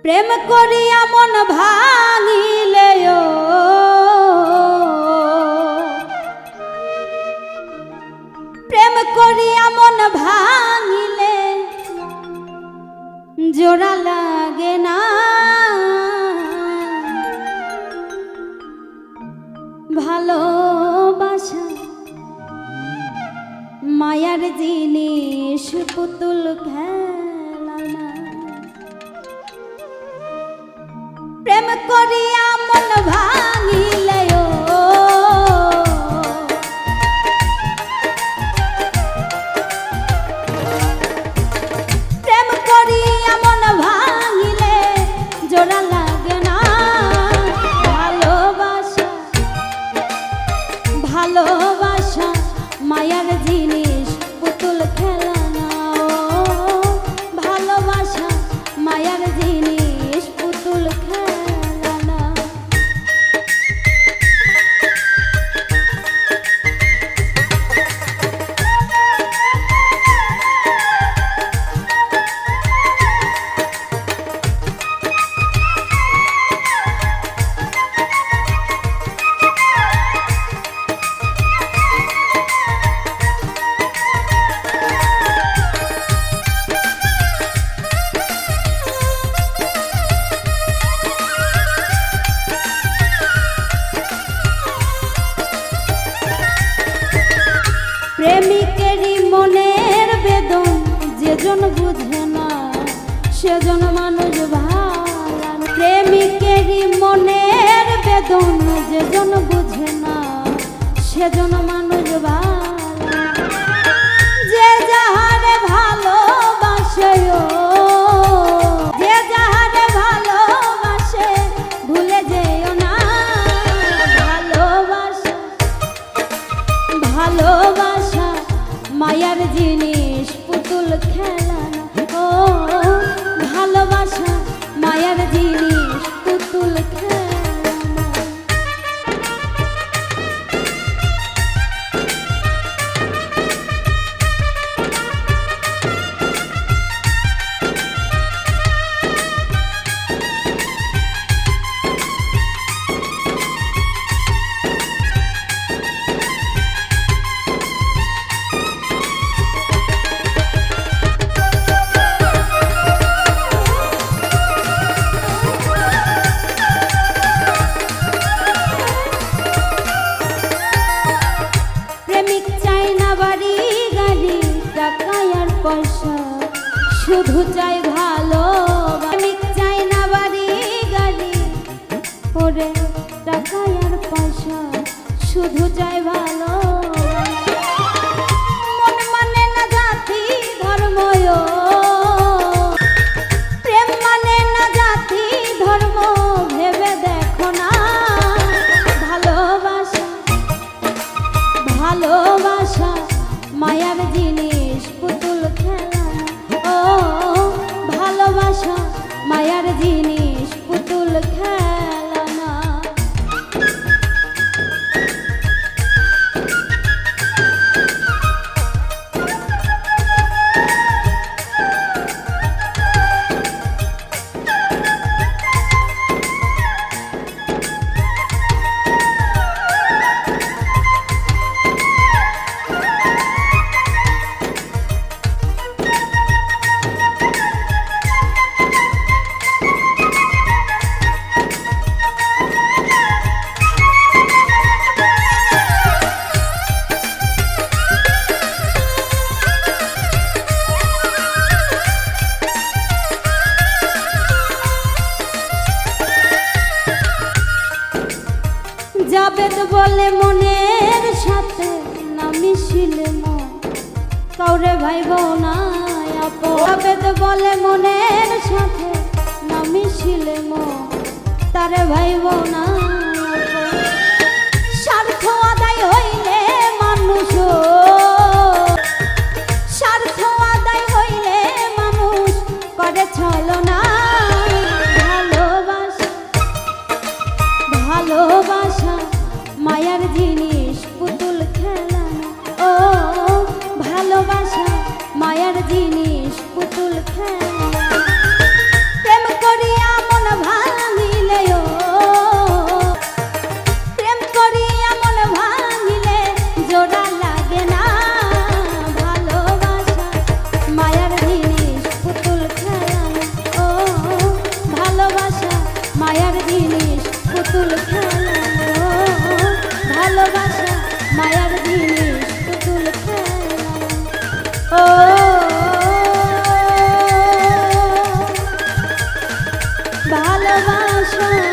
প্রেম করিয়া মন ভাঙিলে প্রেম করিয়া মন ভাঙিলে জোড়া লাগে না ভালোবাসা মায়ার জিনিস পুতুল খেলা না প্রেম করিয়া মন ভাঙিলে প্রেম করিয়া মন ভাঙিলে জোড়া লাগে না ভালোবাসা ভালোবাসা মায়ার জিনিস পুতুল খেলা না ভালোবাসা মায়ার জিনিস পুতুল খেলা না প্রেমিকেরই মনের বেদন যেজন বুঝে না সেজন মানুষ ভালা না প্রেমিকেরই মনের বেদন যেজন বুঝে না সেজন মানুষ ভালা যে যাহারে ভালোবাসে যে যাহারে ভালোবাসে ভুলে যেও না ভালোবাসা ভালোবাসা মায়ার জিনিস পুতুল খেলা না ও ভালোবাসা মায়ার জিনিস পুতুল খেলা না পয়সা শুধু চাই ভালো প্রেমিক চাই না বাড়ি গাড়ি ওরে টাকা আর পয়সা শুধু চাই ভালো মন মানে না জাতি ধর্ম প্রেম মানে না জাতি ধর্ম ভেবে দেখো না ভালোবাসা ভালোবাসা মায়ার জিনিস পুতুল খেলা ও ভালোবাসা মায়ার জিনিস পুতুল খেলা না জাবেদ বলে মনের সাথে না মিশিলে মন কাউরে ভাইব না আপন জাবেদ বলে মনের সাথে না মিশিলে মন তারে ভাইব না স্বার্থ আদায় হইলে মানুষ স্বার্থ আদায় হইলে মানুষ করে ছলনা ভালোবাসা ভালোবাসা মায়ার জিনিস পুতুল খেলা না ও ভালোবাসা মায়ার জিনিস পুতুল খেলা প্রেম করিয়া ভালোবাসা